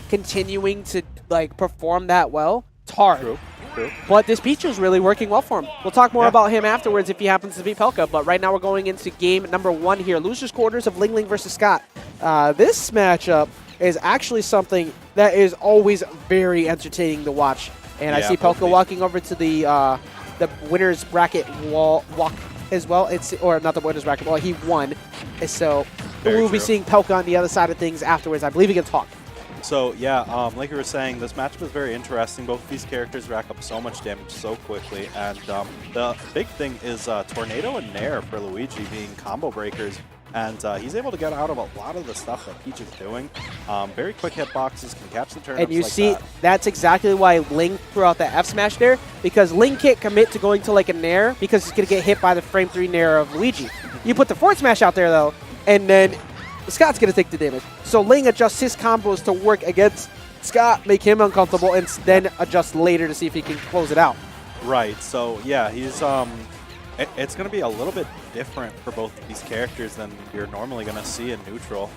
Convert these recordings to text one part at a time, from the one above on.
continuing to like perform that well, it's hard. True. But this Pichu is really working well for him. We'll talk more about him afterwards if he happens to beat Pelka. But right now we're going into game number 1 here. Losers quarters of LingLing versus Scot. This matchup is actually something that is always very entertaining to watch. And I see Pelka walking over to the winner's bracket walk as well. Or not the winner's bracket. Well, he won. So we'll be seeing Pelka on the other side of things afterwards. I believe against Hawk. So yeah, like you were saying, this matchup is very interesting. Both of these characters rack up so much damage so quickly, and the big thing is Tornado and Nair for Luigi being combo breakers, and he's able to get out of a lot of the stuff that Peach is doing. Very quick hitboxes, can catch the turnips. And you see, that's exactly why Ling threw out the F smash there, because Ling can't commit to going to like a Nair because he's going to get hit by the frame 3 Nair of Luigi. You put the forward smash out there though, and then Scot's going to take the damage. So Ling adjusts his combos to work against Scot, make him uncomfortable, and then adjust later to see if he can close it out. Right. So yeah, he's it's going to be a little bit different for both of these characters than you're normally going to see in neutral.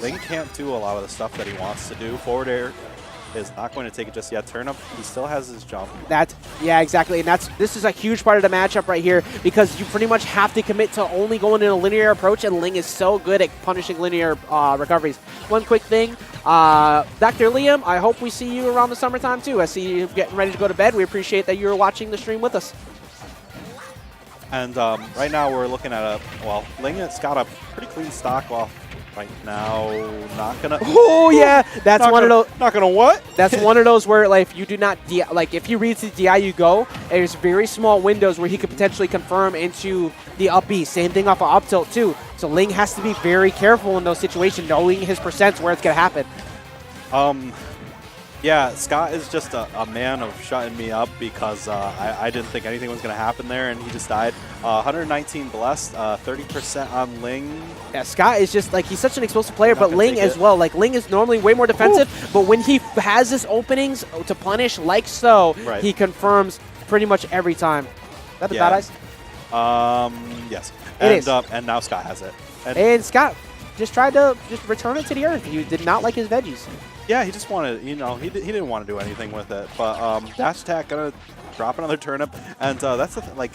Ling can't do a lot of the stuff that he wants to do. Forward air is not going to take it just yet. Turn up, he still has his jump. Yeah, exactly. And this is a huge part of the matchup right here, because you pretty much have to commit to only going in a linear approach, and Ling is so good at punishing linear recoveries. One quick thing, Dr. Liam, I hope we see you around the summertime too. I see you getting ready to go to bed. We appreciate that you're watching the stream with us. And right now we're looking at Ling has got a pretty clean stock. Well, right now, not gonna. Oh yeah, that's one of those. Not gonna what? That's one of those where like if you do not if you read to the DI you go, there's very small windows where he could potentially confirm into the up B. Same thing off of up tilt too. So Ling has to be very careful in those situations, knowing his percents where it's gonna happen. Yeah, Scot is just a man of shutting me up because I didn't think anything was going to happen there, and he just died. 119 blessed, 30% on Ling. Yeah, Scot is just, like, he's such an explosive player, but Ling as well. Like, Ling is normally way more defensive, but when he has his openings to punish like so, he confirms pretty much every time. Is that the bad eyes? Yes. It is. And now Scot has it. And Scot just tried to return it to the earth. He did not like his veggies. Yeah, he just wanted, he didn't want to do anything with it. But dash attack gonna drop another turnip, and that's the like,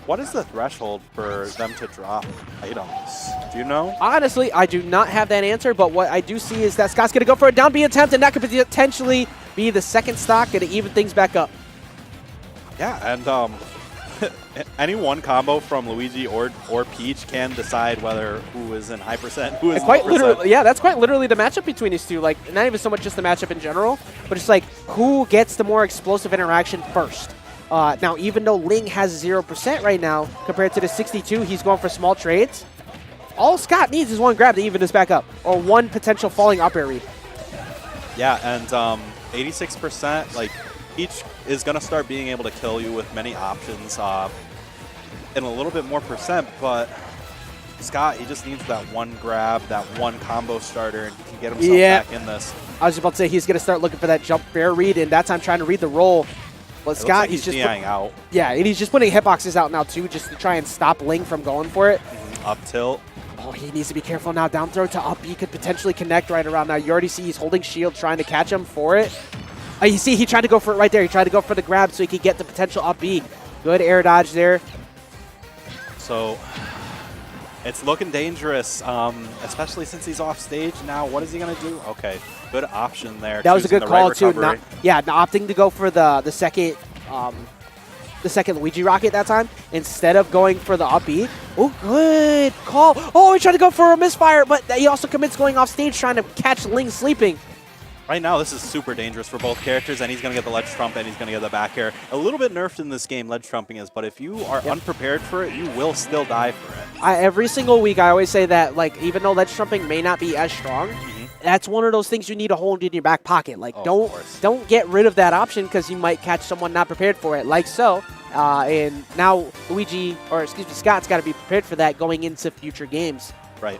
what is the threshold for them to drop items? Do you know? Honestly, I do not have that answer. But what I do see is that Scot's gonna go for a down B attempt, and that could potentially be the second stock and even things back up. Yeah, and any one combo from Luigi or Peach can decide whether who is in high percent, who is quite low literally, percent. yeah, that's quite literally the matchup between these two. Like, not even so much just the matchup in general, but it's like who gets the more explosive interaction first. Now, even though Ling has 0% right now compared to the 62, he's going for small trades. All Scot needs is one grab to even this back up, or one potential falling up air read. Yeah, and 86%, like, Peach is going to start being able to kill you with many options in a little bit more percent, but Scot, he just needs that one grab, that one combo starter, and he can get himself back in this. I was about to say he's going to start looking for that jump fair read, and that time trying to read the roll. But Scot, like he's just DIing out. Yeah, and he's just putting hitboxes out now too, just to try and stop Ling from going for it. Up tilt. Oh, he needs to be careful now. Down throw to up B could potentially connect right around now. You already see he's holding shield, trying to catch him for it. You see, he tried to go for it right there. He tried to go for the grab so he could get the potential up B. Good air dodge there. So it's looking dangerous, especially since he's off stage now. What is he going to do? Okay, good option there. That was a good call too. Opting to go for the second Luigi rocket that time instead of going for the up B. Oh, good call. Oh, he tried to go for a misfire, but he also commits going off stage trying to catch Ling sleeping. Right now, this is super dangerous for both characters, and he's going to get the ledge trump, and he's going to get the back air. A little bit nerfed in this game, ledge trumping is, but if you are unprepared for it, you will still die for it. Every single week, I always say that, like, even though ledge trumping may not be as strong, that's one of those things you need to hold in your back pocket. Like, don't get rid of that option because you might catch someone not prepared for it, like so. And now Scot's got to be prepared for that going into future games. Right.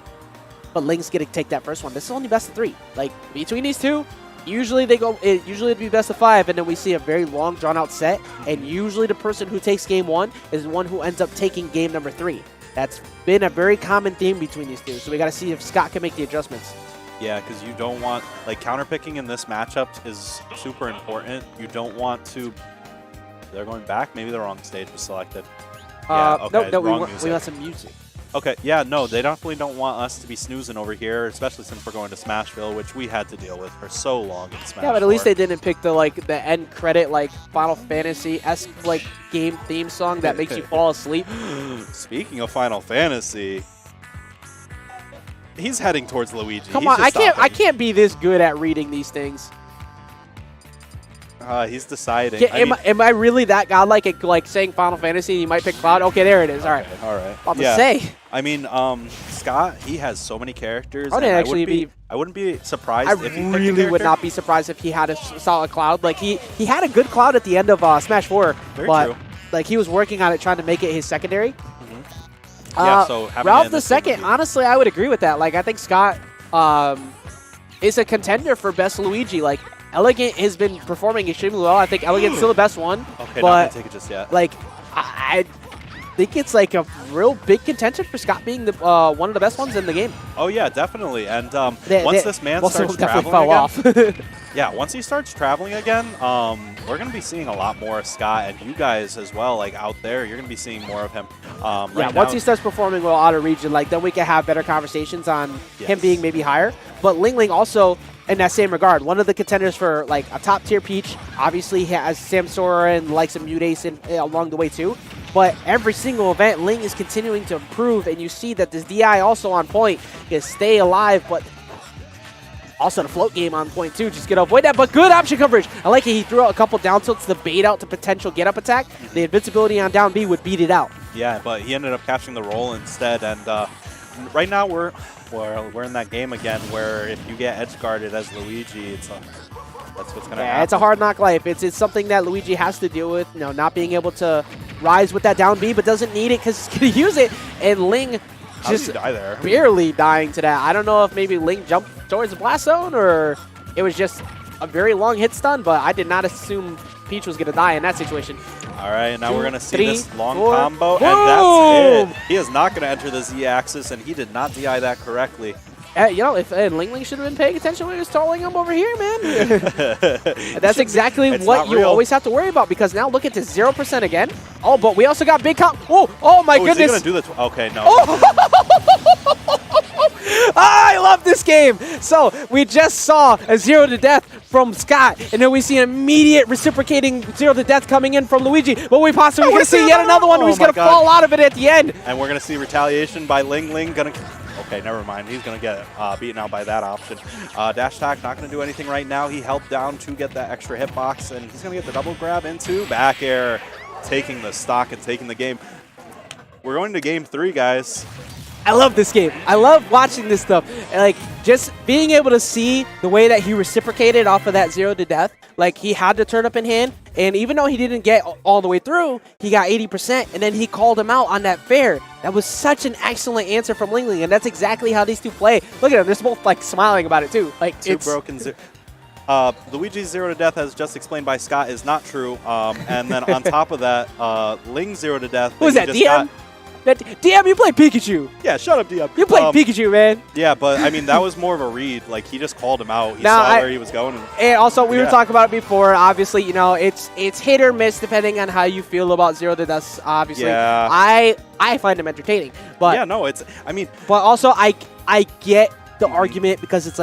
But Ling's going to take that first one. This is only best of 3. Like, between these two, usually it'd be best of 5, and then we see a very long, drawn-out set. And usually the person who takes game 1 is the one who ends up taking game number 3. That's been a very common theme between these two. So we got to see if Scot can make the adjustments. Yeah, because you don't want, like, counterpicking in this matchup is super important. You don't want to, they're going back? Maybe the wrong stage was selected. Yeah, okay, no, wrong we music. want some music. Okay, yeah, no, they definitely don't want us to be snoozing over here, especially since we're going to Smashville, which we had to deal with for so long in Smash. Yeah, but at least they didn't pick the the end credit Final Fantasy-esque game theme song that makes you fall asleep. Speaking of Final Fantasy, he's heading towards Luigi. Come on, I can't be this good at reading these things. He's deciding. Yeah, am I really that godlike at saying Final Fantasy? You might pick Cloud. Okay, there it is. All right. All right. About to say. I mean, Scott, he has so many characters. I wouldn't be surprised if he really would not be surprised if he had a solid Cloud. He had a good Cloud at the end of Smash 4. Very but true. He was working on it, trying to make it his secondary. Yeah, so Ralph the second, honestly, I would agree with that. I think Scott is a contender for best Luigi. Elegant has been performing extremely well. I think Elegant's still the best one. Okay, but not gonna take it just yet. I think it's a real big contention for Scott being the one of the best ones in the game. Oh yeah, definitely. And once this man starts traveling off. yeah, once he starts traveling again, we're gonna be seeing a lot more of Scott, and you guys as well. Out there, you're gonna be seeing more of him. Once he starts performing well out of region, then we can have better conversations on him being maybe higher. But LingLing also, in that same regard, one of the contenders for a top tier Peach. Obviously, he has Sam Sora and some Mute along the way too. But every single event, Ling is continuing to improve, and you see that this DI also on point. He can stay alive, but also the float game on point too. Just gonna avoid that, but good option coverage. I like it. He threw out a couple down tilts to bait out the potential get up attack. The invincibility on down B would beat it out. Yeah, but he ended up catching the roll instead, and right now we're in that game again where if you get edge guarded as Luigi, that's what's gonna happen. It's a hard knock life. It's something that Luigi has to deal with. not being able to rise with that down B, but doesn't need it because he's gonna use it. And Ling just barely dying to that. I don't know if maybe Ling jumped towards the blast zone or it was just a very long hit stun, but I did not assume Peach was gonna die in that situation. All right, and now we're going to see 3, this long 4, combo, boom! And that's it. He is not going to enter the Z-axis, and he did not DI that correctly. If LingLing should have been paying attention when he was tolling him over here, man. That's exactly what you always have to worry about, because now look at this 0% again. Oh, but we also got big comp. Oh my goodness. Is he going to do the okay, no. I love this game. So we just saw a 0 to death from Scott, and then we see an immediate reciprocating 0 to death coming in from Luigi. But we possibly going to see yet another one who's going to fall out of it at the end. And we're going to see retaliation by LingLing. Okay, never mind. He's going to get beaten out by that option. Dash attack not going to do anything right now. He held down to get that extra hitbox, and he's going to get the double grab into back air, taking the stock and taking the game. We're going to game 3, guys. I love this game. I love watching this stuff. Just being able to see the way that he reciprocated off of that 0 to death. He had to turn up in hand, and even though he didn't get all the way through, he got 80%, and then he called him out on that fair. That was such an excellent answer from LingLing, and that's exactly how these two play. Look at them. They're both, smiling about it, too. Luigi's 0 to death, as just explained by Scott, is not true. And then on top of that, Ling's 0 to death. Who's that, DM? DM, you played Pikachu. Yeah, shut up, DM. You played Pikachu, man. Yeah, but I mean, that was more of a read. He just called him out. He saw where he was going. And also, we were talking about it before. Obviously, it's hit or miss depending on how you feel about 0 to death. Obviously, yeah. I find them entertaining. But yeah, no, but also I get the argument because it's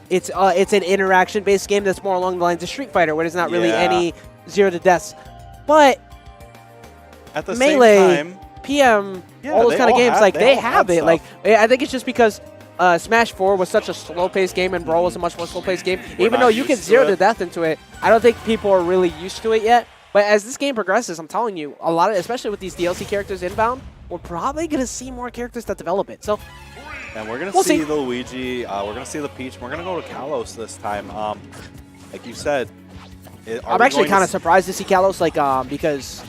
it's an interaction-based game that's more along the lines of Street Fighter, where there's not really any 0 to deaths. But at the Melee, same time, PM, all those kind of games, they have it. I think it's just because Smash 4 was such a slow-paced game and Brawl was a much more slow-paced game. Even though you can 0 to death into it, I don't think people are really used to it yet. But as this game progresses, I'm telling you, a lot of, especially with these DLC characters inbound, we're probably going to see more characters that develop it. So, and we're going to see the Luigi, we're going to see the Peach, and we're going to go to Kalos this time. Like you said, I'm actually kind of surprised to see Kalos, because...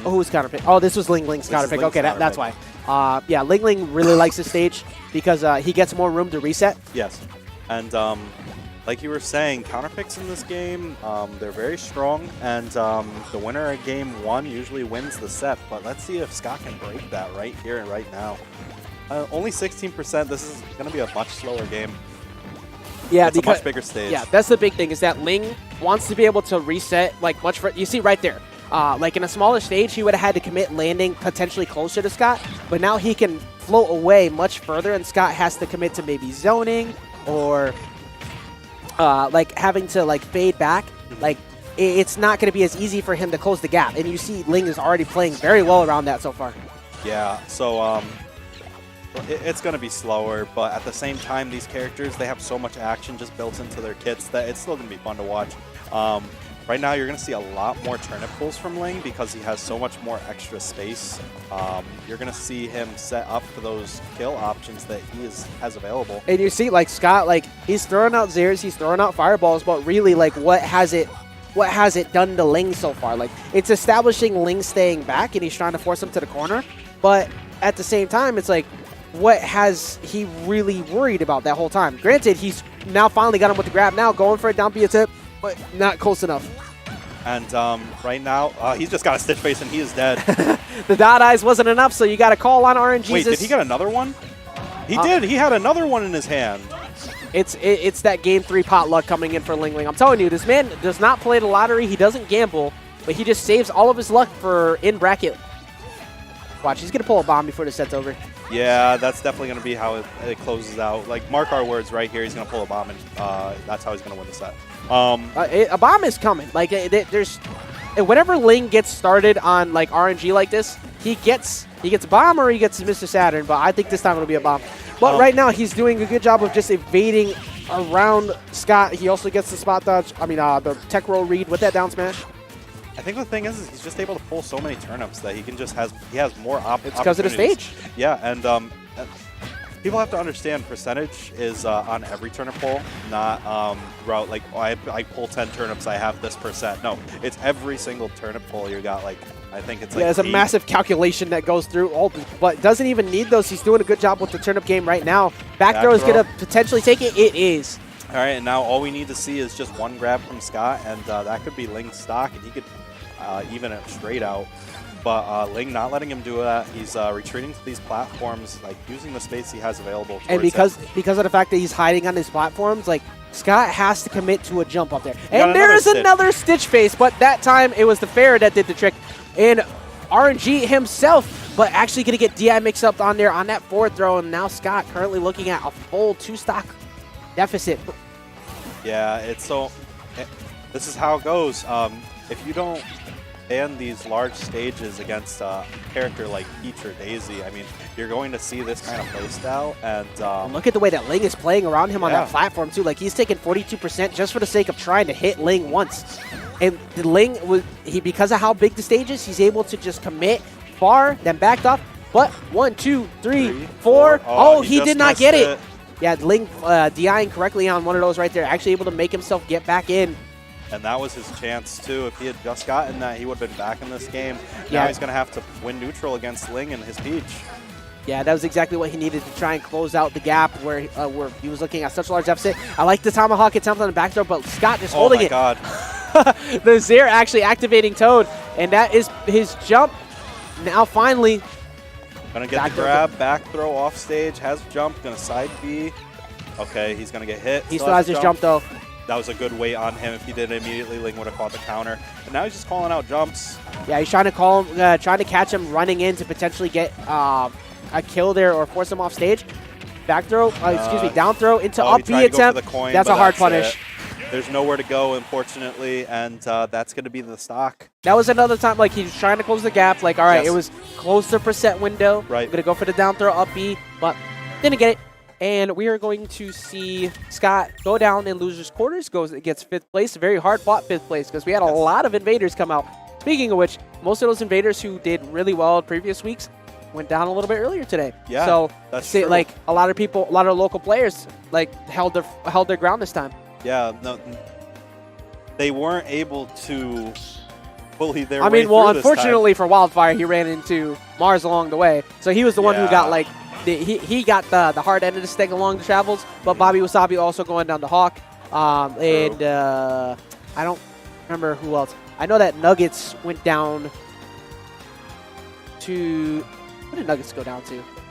who's counterpick? Oh, this was LingLing's counterpick. Okay, that's why. Yeah, LingLing really likes this stage because he gets more room to reset. Yes. And like you were saying, counterpicks in this game, they're very strong. And the winner of game 1 usually wins the set. But let's see if Scott can break that right here and right now. Only 16%. This is going to be a much slower game. Yeah, it's a much bigger stage. Yeah, that's the big thing is that Ling wants to be able to reset like much. You see right there, like in a smaller stage, he would have had to commit landing potentially closer to Scot, but now he can float away much further, and Scot has to commit to maybe zoning or like having to like fade back. Like it's not going to be as easy for him to close the gap, and you see Ling is already playing very well around that so far. Yeah, so it's going to be slower, but at the same time, these characters, they have so much action just built into their kits that it's still going to be fun to watch. Right now, you're going to see a lot more turnip pulls from Ling because he has so much more extra space. You're going to see him set up for those kill options that he has available. And you see, like, Scot, like, he's throwing out Zairs, he's throwing out fireballs, but really, like, what has it done to Ling so far? Like, it's establishing Ling staying back, and he's trying to force him to the corner, but at the same time, it's like, what has he really worried about that whole time? Granted, he's now finally got him with the grab now, going for a down B tip, but not close enough. And right now, he's just got a stitch face and he is dead. The dot eyes wasn't enough, so you got to call on RNG. Wait, did he get another one? He did. He had another one in his hand. It's that game 3 potluck coming in for LingLing. I'm telling you, this man does not play the lottery. He doesn't gamble, but he just saves all of his luck for in bracket. Watch, he's going to pull a bomb before the set's over. Yeah, that's definitely going to be how it closes out. Like, mark our words right here. He's going to pull a bomb, and that's how he's going to win the set. A bomb is coming. Like, there's whenever Ling gets started on like RNG like this, he gets a bomb or he gets Mr. Saturn. But I think this time it'll be a bomb. But right now he's doing a good job of just evading around Scot. He also gets the spot dodge. I mean, the tech roll read with that down smash. I think the thing is he's just able to pull so many turnips that he has more opportunities. It's because of the stage. Yeah, and people have to understand percentage is on every turnip pull, not route like I pull 10 turnips, I have this percent. No, it's every single turnip pull you got. Like I think it's like there's a massive calculation that goes through all, but doesn't even need those. He's doing a good job with the turnip game right now. Back throw is gonna potentially take it. It is. All right, and now all we need to see is just one grab from Scot, and that could be Ling's stock, and he could even it straight out. But Ling not letting him do that. He's retreating to these platforms, like using the space he has available. And because of the fact that he's hiding on these platforms, like Scot has to commit to a jump up there. And there is another stitch face, but that time it was the Fair that did the trick. And RNG himself, but actually going to get DI mixed up on there on that forward throw. And now Scot currently looking at a full 2-stock deficit. Yeah, it's so. This is how it goes. If you don't ban these large stages against a character like Peach or Daisy, I mean, you're going to see this kind of playstyle. And look at the way that Ling is playing around him on that platform too. Like he's taking 42% just for the sake of trying to hit Ling once. And the Ling because of how big the stage is, he's able to just commit far, then backed off. But 1, 2, 3, 4. Oh, he did not get it. Yeah, Ling DIing correctly on one of those right there. Actually able to make himself get back in. And that was his chance, too. If he had just gotten that, he would have been back in this game. Now he's going to have to win neutral against Ling and his Peach. Yeah, that was exactly what he needed to try and close out the gap where he was looking at such a large deficit. I like the Tomahawk attempt on the back throw, but Scot just holding it. Oh, my God. The Zair actually activating Toad, and that is his jump. Now, finally. Going to get the grab, back throw off stage, has jump, going to side B. Okay, he's going to get hit. He still has his jump, though. That was a good weight on him. If he did it immediately, Ling would have caught the counter. And now he's just calling out jumps. Yeah, he's trying to call him, trying to catch him running in to potentially get a kill there or force him off stage. Back throw, down throw into up B attempt. That's a hard punish. There's nowhere to go, unfortunately, and that's going to be the stock. That was another time, like, he was trying to close the gap. Like, all right, it was close to percent window. Right. I'm going to go for the down throw, up B, but didn't get it. And we are going to see Scot go down in losers quarters, gets 5th place. Very hard fought 5th place because we had a lot of invaders come out. Speaking of which, most of those invaders who did really well in previous weeks went down a little bit earlier today. Yeah, so that's true. Like a lot of people, a lot of local players like held their ground this time. Yeah, no, they weren't able to bully their way I mean, well, through unfortunately for Wildfire, he ran into Mars along the way, so he was the one who got like. He got the hard end of the stick along the travels, but Bobby Wasabi also going down to Hawk. And I don't remember who else. I know that Nuggets went down to... Who did Nuggets go down to?